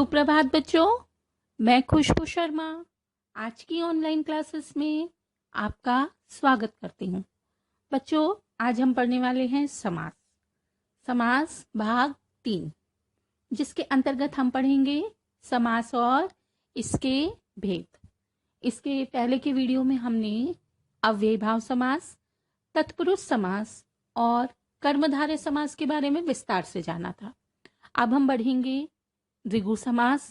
सुप्रभात बच्चों, मैं खुशबू शर्मा आज की ऑनलाइन क्लासेस में आपका स्वागत करती हूँ। बच्चों, आज हम पढ़ने वाले हैं समास। समास भाग 3, जिसके अंतर्गत हम पढ़ेंगे समास और इसके भेद। इसके पहले के वीडियो में हमने अव्ययीभाव समास, तत्पुरुष समास और कर्मधारय समास के बारे में विस्तार से जाना था। अब हम बढ़ेंगे द्विगु समास,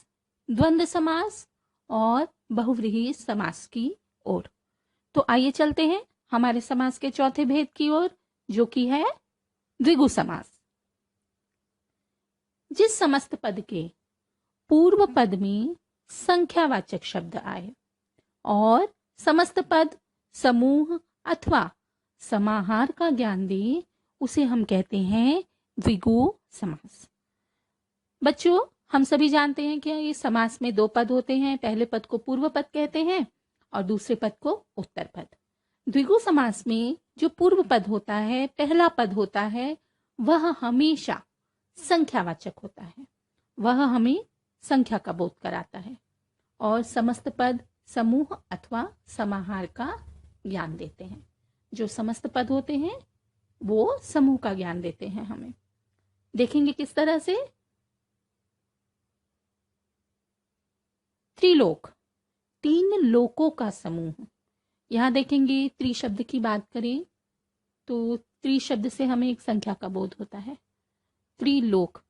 द्वंद्व समास और बहुव्रीहि समास की ओर। तो आइए चलते हैं हमारे समास के चौथे भेद की ओर, जो कि है द्विगु समास। जिस समस्त पद के पूर्व पद में संख्यावाचक शब्द आए और समस्त पद समूह अथवा समाहार का ज्ञान दे, उसे हम कहते हैं द्विगु समास। बच्चों, हम सभी जानते हैं कि इस समास में दो पद होते हैं। पहले पद को पूर्व पद कहते हैं और दूसरे पद को उत्तर पद। द्विगु समास में जो पूर्व पद होता है, पहला पद होता है, वह हमेशा संख्यावाचक होता है। वह हमें संख्या का बोध कराता है और समस्त पद समूह अथवा समाहार का ज्ञान देते हैं। जो समस्त पद होते हैं वो समूह का ज्ञान देते हैं हमें। देखेंगे किस तरह से। त्रिलोक, 3 लोकों का समूह। यहां देखेंगे त्रि शब्द की बात करें तो त्रि शब्द से हमें एक संख्या का बोध होता है। त्रिलोक,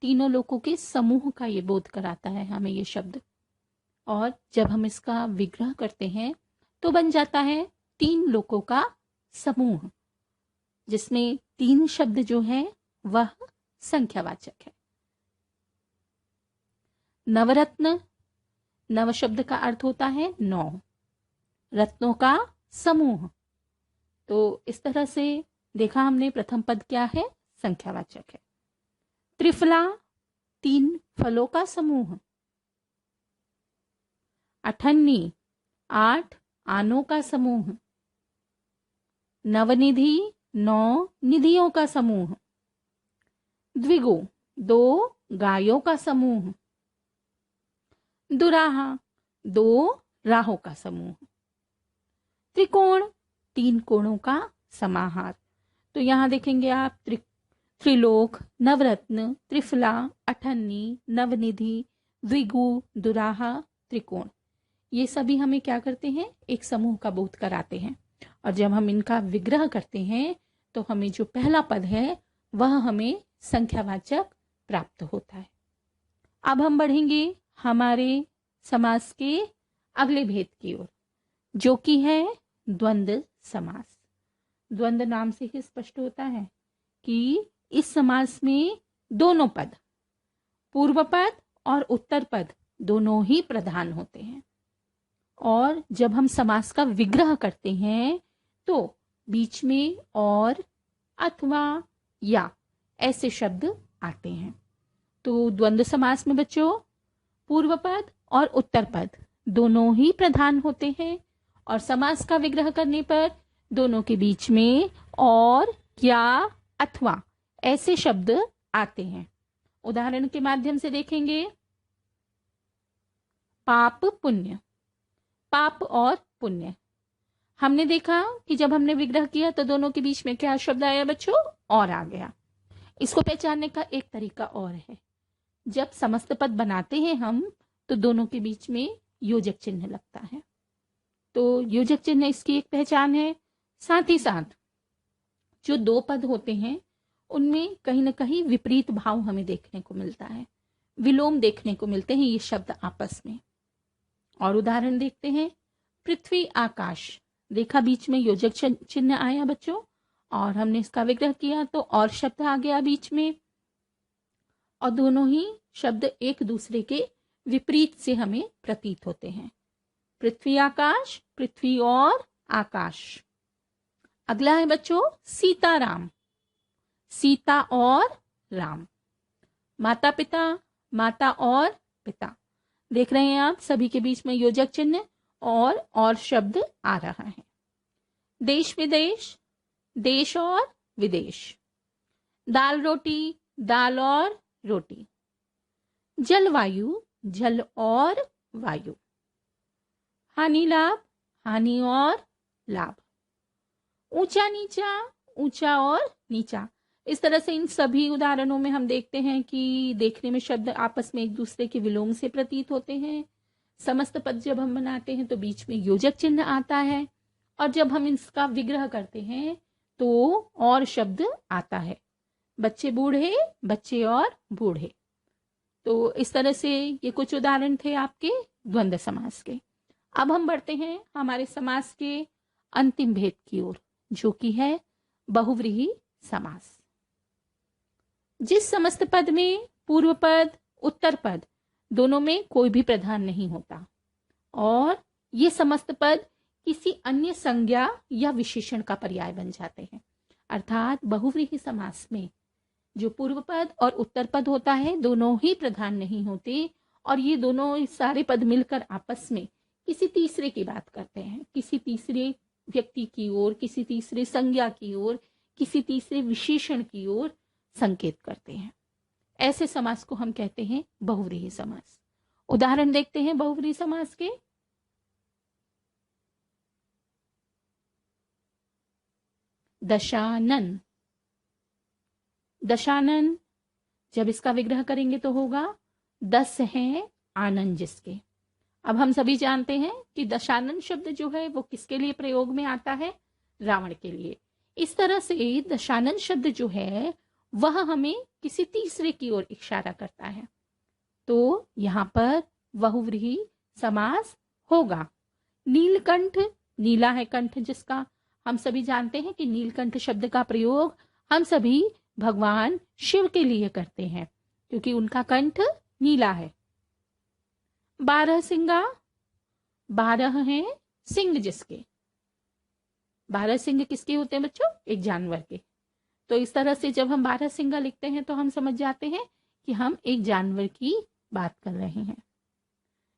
तीनों लोकों के समूह का ये बोध कराता है हमें ये शब्द। और जब हम इसका विग्रह करते हैं तो बन जाता है 3 लोकों का समूह, जिसमें 3 शब्द जो है वह संख्यावाचक है। नवरत्न, नव शब्द का अर्थ होता है 9, रत्नों का समूह। तो इस तरह से देखा हमने, प्रथम पद क्या है, संख्यावाचक है। त्रिफला, 3 फलों का समूह। अठन्नी, 8 आनों का समूह। नवनिधि, 9 निधियों का समूह। द्विगु, 2 गायों का समूह। दुराहा, 2 राहों का समूह। त्रिकोण, 3 कोणों का समाहार। तो यहां देखेंगे आप त्रिलोक, नवरत्न, त्रिफला, अठन्नी, नवनिधि, द्विगु, दुराहा, त्रिकोण, ये सभी हमें क्या करते हैं, एक समूह का बोध कराते हैं। और जब हम इनका विग्रह करते हैं तो हमें जो पहला पद है वह हमें संख्यावाचक प्राप्त होता है। अब हम बढ़ेंगे हमारे समास के अगले भेद की ओर, जो कि है द्वंद्व समास। द्वंद्व नाम से ही स्पष्ट होता है कि इस समास में दोनों पद, पूर्व पद और उत्तर पद, दोनों ही प्रधान होते हैं। और जब हम समास का विग्रह करते हैं तो बीच में और, अथवा, या ऐसे शब्द आते हैं। तो द्वंद्व समास में बच्चों पूर्व पद और उत्तर पद दोनों ही प्रधान होते हैं और समास का विग्रह करने पर दोनों के बीच में और, या, अथवा ऐसे शब्द आते हैं। उदाहरण के माध्यम से देखेंगे। पाप पुण्य, पाप और पुण्य। हमने देखा कि जब हमने विग्रह किया तो दोनों के बीच में क्या शब्द आया बच्चों, और आ गया। इसको पहचानने का एक तरीका और है, जब समस्त पद बनाते हैं हम तो दोनों के बीच में योजक चिन्ह लगता है। तो योजक चिन्ह इसकी एक पहचान है। साथ ही साथ जो 2 पद होते हैं उनमें कहीं ना कहीं विपरीत भाव हमें देखने को मिलता है, विलोम देखने को मिलते हैं ये शब्द आपस में। और उदाहरण देखते हैं। पृथ्वी आकाश, देखा बीच में योजक चिन्ह आया बच्चों, और हमने इसका विग्रह किया तो और शब्द आ गया बीच में, और दोनों ही शब्द एक दूसरे के विपरीत से हमें प्रतीत होते हैं। पृथ्वी आकाश, पृथ्वी और आकाश। अगला है बच्चों सीताराम, सीता और राम। माता पिता, माता और पिता। देख रहे हैं आप, सभी के बीच में योजक चिन्ह और शब्द आ रहा है। देश विदेश, देश और विदेश। दाल रोटी, दाल और रोटी। जलवायु, जल और वायु। हानि लाभ, हानि और लाभ। ऊंचा नीचा, ऊंचा और नीचा। इस तरह से इन सभी उदाहरणों में हम देखते हैं कि देखने में शब्द आपस में एक दूसरे के विलोम से प्रतीत होते हैं। समस्त पद जब हम बनाते हैं तो बीच में योजक चिन्ह आता है, और जब हम इसका विग्रह करते हैं तो और शब्द आता है। बच्चे बूढ़े, बच्चे और बूढ़े। तो इस तरह से ये कुछ उदाहरण थे आपके द्वंद्व समास के। अब हम बढ़ते हैं हमारे समास के अंतिम भेद की ओर, जो कि है बहुव्रीहि समास। जिस समस्त पद में पूर्व पद, उत्तर पद दोनों में कोई भी प्रधान नहीं होता, और ये समस्त पद किसी अन्य संज्ञा या विशेषण का पर्याय बन जाते हैं। अर्थात बहुव्रीहि समास में जो पूर्व पद और उत्तर पद होता है दोनों ही प्रधान नहीं होते, और ये दोनों सारे पद मिलकर आपस में किसी तीसरे की बात करते हैं, किसी तीसरे व्यक्ति की ओर, किसी तीसरे संज्ञा की ओर, किसी तीसरे विशेषण की ओर संकेत करते हैं। ऐसे समास को हम कहते हैं बहुव्रीहि समास। उदाहरण देखते हैं बहुव्रीहि समास के। दशानन। दशानन जब इसका विग्रह करेंगे तो होगा 10 हैं आनन जिसके। अब हम सभी जानते हैं कि दशानन शब्द जो है वो किसके लिए प्रयोग में आता है? रावण के लिए। इस तरह से दशानन शब्द जो है वह हमें किसी तीसरे की ओर इशारा करता है, तो यहां पर बहुव्रीहि समास होगा। नीलकंठ, नीला है कंठ जिसका। हम सभी जानते हैं कि नीलकंठ शब्द का प्रयोग हम सभी भगवान शिव के लिए करते हैं, क्योंकि उनका कंठ नीला है। 12 सिंगा, 12 हैं सिंह जिसके। 12 सिंह किसके होते हैं बच्चों? एक जानवर के। तो इस तरह से जब हम 12 सिंगा लिखते हैं तो हम समझ जाते हैं कि हम एक जानवर की बात कर रहे हैं।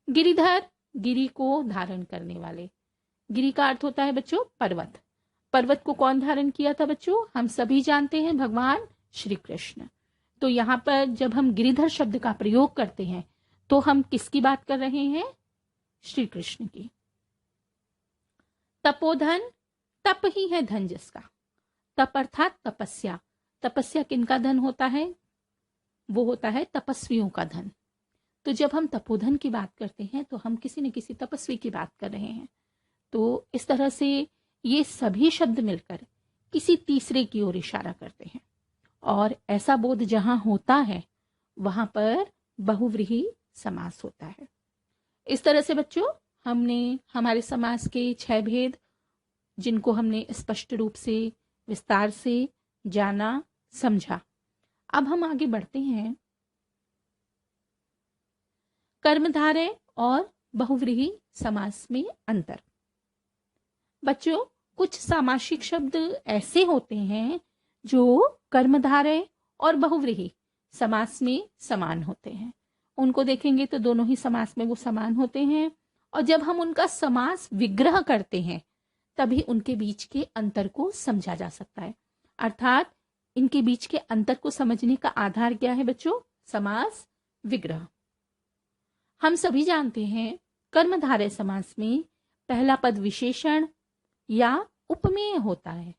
गिरिधर, गिरी को धारण करने वाले। गिरी का अर्थ होता है बच्चों पर्वत। पर्वत को कौन धारण किया था बच्चों? हम सभी जानते हैं भगवान श्री कृष्ण। तो यहाँ पर जब हम गिरिधर शब्द का प्रयोग करते हैं तो हम किसकी बात कर रहे हैं? श्री कृष्ण की। तपोधन, तप ही है धन जिसका। तप अर्थात तपस्या। तपस्या किनका धन होता है? वो होता है तपस्वियों का धन। तो जब हम तपोधन की बात करते हैं तो हम किसी न किसी तपस्वी की बात कर रहे हैं। तो इस तरह से ये सभी शब्द मिलकर किसी तीसरे की ओर इशारा करते हैं, और ऐसा बोध जहां होता है वहां पर बहुव्रीहि समास होता है। इस तरह से बच्चों हमने हमारे समास के 6 भेद, जिनको हमने स्पष्ट रूप से विस्तार से जाना, समझा। अब हम आगे बढ़ते हैं कर्मधारय और बहुव्रीहि समास में अंतर। बच्चों कुछ सामासिक शब्द ऐसे होते हैं जो कर्मधारय और बहुव्रीहि समास में समान होते हैं। उनको देखेंगे तो दोनों ही समास में वो समान होते हैं, और जब हम उनका समास विग्रह करते हैं तभी उनके बीच के अंतर को समझा जा सकता है। अर्थात इनके बीच के अंतर को समझने का आधार क्या है बच्चों? समास विग्रह। हम सभी जानते हैं कर्मधारय समास में पहला पद विशेषण या उपमेय होता है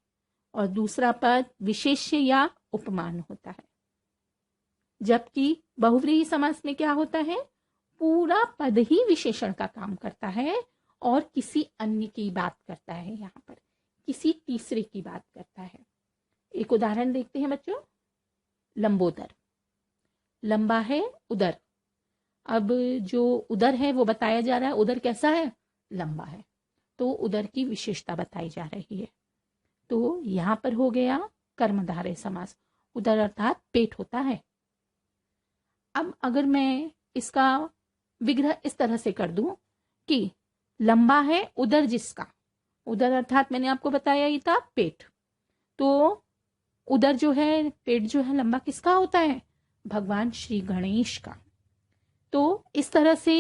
और दूसरा पद विशेष्य या उपमान होता है, जबकि बहुव्रीहि समास में क्या होता है? पूरा पद ही विशेषण का काम करता है और किसी अन्य की बात करता है। यहाँ पर किसी तीसरे की बात करता है। एक उदाहरण देखते हैं बच्चों। लंबोदर, लंबा है उदर। अब जो उदर है वो बताया जा रहा है, उदर कैसा है? लंबा है। तो उदर की विशेषता बताई जा रही है। तो यहां पर हो गया कर्मधारय समास। उदर अर्थात पेट होता है। अब अगर मैं इसका विग्रह इस तरह से कर दूं कि लंबा है उदर जिसका, उदर अर्थात मैंने आपको बताया ही था पेट। तो उदर जो है, पेट जो है, लंबा किसका होता है? भगवान श्री गणेश का। तो इस तरह से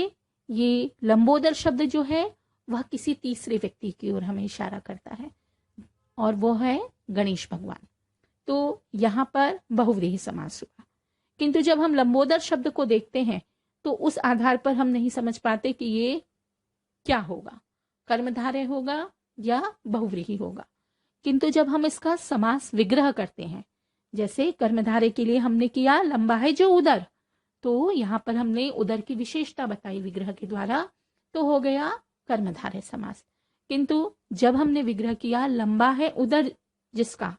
ये लंबोदर शब्द जो है वह किसी तीसरे व्यक्ति की ओर हमें इशारा करता है, और वो है गणेश भगवान। तो यहां पर बहुव्रीहि समास हुआ। किंतु जब हम लंबोदर शब्द को देखते हैं तो उस आधार पर हम नहीं समझ पाते कि ये क्या होगा, कर्मधारय होगा या बहुव्रीहि होगा। किंतु जब हम इसका समास विग्रह करते हैं, जैसे कर्मधारय के लिए हमने किया लंबा है जो उदर, तो यहां पर हमने उदर की विशेषता बताई विग्रह के द्वारा, तो हो गया कर्मधारय समास। किंतु जब हमने विग्रह किया लंबा है उदर जिसका,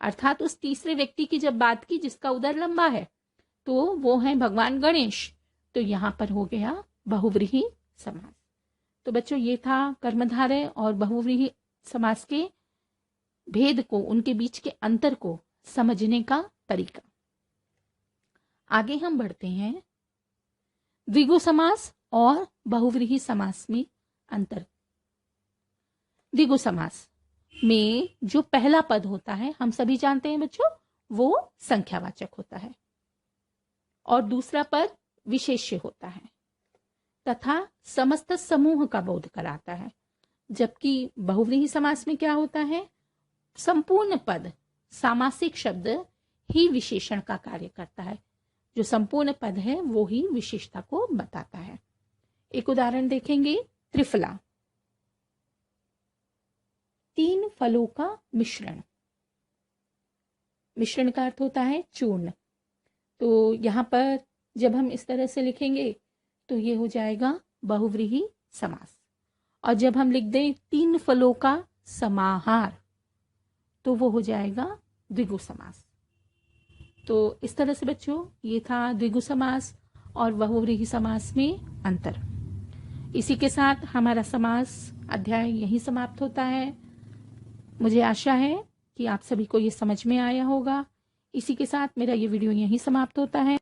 अर्थात उस तीसरे व्यक्ति की जब बात की जिसका उदर लंबा है, तो वो है भगवान गणेश, तो यहां पर हो गया बहुव्रीहि समास। तो बच्चों ये था कर्मधारय और बहुव्रीहि समास के भेद को, उनके बीच के अंतर को समझने का तरीका। आगे हम बढ़ते हैं द्विगु समास और बहुव्रीहि समास में अंतर। द्विगु समास में जो पहला पद होता है, हम सभी जानते हैं बच्चों, वो संख्यावाचक होता है और दूसरा पद विशेष्य होता है तथा समस्त समूह का बोध कराता है। जबकि बहुव्रीहि समास में क्या होता है, संपूर्ण पद सामासिक शब्द ही विशेषण का कार्य करता है, जो संपूर्ण पद है वो ही विशेषता को बताता है। एक उदाहरण देखेंगे, त्रिफला, तीन फलों का मिश्रण। मिश्रण का अर्थ होता है चूर्ण। तो यहां पर जब हम इस तरह से लिखेंगे तो ये हो जाएगा बहुव्रीहि समास। और जब हम लिख दें तीन फलों का समाहार, तो वो हो जाएगा द्विगु समास। तो इस तरह से बच्चों ये था द्विगु समास और बहुव्रीहि समास में अंतर। इसी के साथ हमारा समास अध्याय यहीं समाप्त होता है। मुझे आशा है कि आप सभी को ये समझ में आया होगा। इसी के साथ मेरा ये वीडियो यहीं समाप्त होता है।